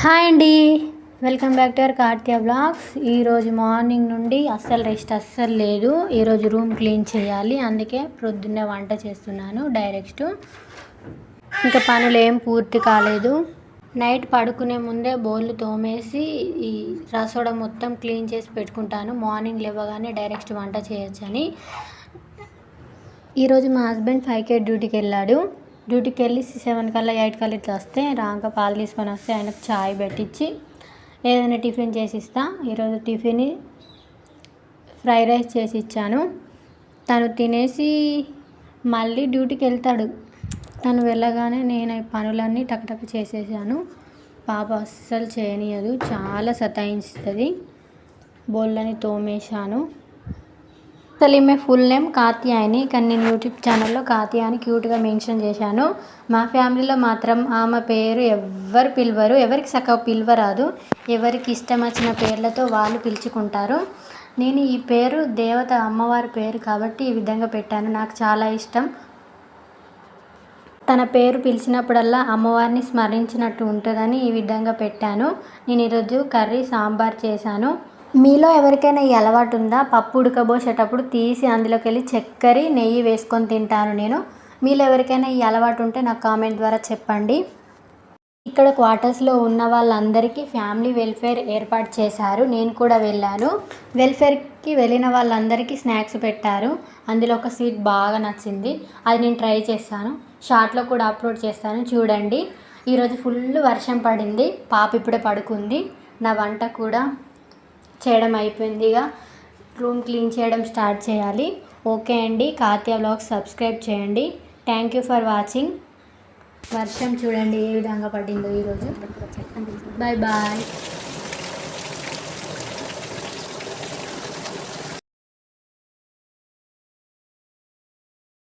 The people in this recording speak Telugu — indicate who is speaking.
Speaker 1: హాయ్ అండి. Welcome back to our Karthya blogs. ఈరోజు మార్నింగ్ నుండి అస్సలు లేదు. ఈరోజు రూమ్ క్లీన్ చేయాలి, అందుకే ప్రొద్దున్నే వంట చేస్తున్నాను డైరెక్ట్. ఇంకా పనులు ఏం పూర్తి కాలేదు. నైట్ పడుకునే ముందే బౌళ్ళు తోమేసి ఈ రసోడా మొత్తం క్లీన్ చేసి పెట్టుకుంటాను, మార్నింగ్ లేవగానే డైరెక్ట్ వంట చేయొచ్చని. ఈరోజు మా హస్బెండ్ 5K డ్యూటీకి వెళ్ళాడు. డ్యూటీకి వెళ్ళి 7 కల్లా 8 కల్లా ఇట్లా వస్తే రాక పాలు తీసుకొని వస్తే ఆయనకు చాయ్ పెట్టించి ఏదైనా టిఫిన్ చేసి ఇస్తా. ఈరోజు టిఫిన్ ఫ్రైడ్ రైస్ చేసి ఇచ్చాను. తను తినేసి మళ్ళీ డ్యూటీకి వెళ్తాడు. తను వెళ్ళగానే నేను ఈ పనులన్నీ టక్టక్ చేసేసాను. పాప అస్సలు చేయనియదు, చాలా సతాయిస్తుంది. బోళ్ళని తోమేశాను. అసలు ఈమె ఫుల్ నేమ్ కాత్యాయని, కానీ నేను యూట్యూబ్ ఛానల్లో కాత్య అని క్యూట్గా మెన్షన్ చేశాను. మా ఫ్యామిలీలో మాత్రం ఆమె పేరు ఎవ్వరు పిలవరు, ఎవరికి చక్కగా పిలవరాదు. ఎవరికి ఇష్టం వచ్చిన పేర్లతో వాళ్ళు పిలుచుకుంటారు. నేను ఈ పేరు దేవత అమ్మవారి పేరు కాబట్టి ఈ విధంగా పెట్టాను. నాకు చాలా ఇష్టం. తన పేరు పిలిచినప్పుడల్లా అమ్మవారిని స్మరించినట్టు ఉంటుందని ఈ విధంగా పెట్టాను. నేను ఈరోజు కర్రీ సాంబార్ చేశాను. మీలో ఎవరికైనా ఈ అలవాటు ఉందా? పప్పు ఉడకబోసేటప్పుడు తీసి అందులోకి వెళ్ళి చక్కెర నెయ్యి వేసుకొని తింటాను నేను. మీలో ఎవరికైనా ఈ అలవాటు ఉంటే నాకు కామెంట్ ద్వారా చెప్పండి. ఇక్కడ క్వార్టర్స్లో ఉన్న వాళ్ళందరికీ ఫ్యామిలీ వెల్ఫేర్ ఏర్పాటు చేశారు. నేను కూడా వెళ్ళాను. వెల్ఫేర్కి వెళ్ళిన వాళ్ళందరికీ స్నాక్స్ పెట్టారు. అందులో ఒక స్వీట్ బాగా నచ్చింది, అది నేను ట్రై చేస్తాను. షార్ట్లో కూడా అప్లోడ్ చేస్తాను, చూడండి. ఈరోజు ఫుల్ వర్షం పడింది. పాప ఇప్పుడే పడుకుంది. నా వంట కూడా చేయడం అయిపోయింది. ఇక రూమ్ క్లీన్ చేయడం స్టార్ట్ చేయాలి. ఓకే అండి, కాత్య బ్లాగ్స్ సబ్స్క్రైబ్ చేయండి. Thank you for watching. వర్షం చూడండి ఏ విధంగా పడిందో ఈరోజు. Bye bye.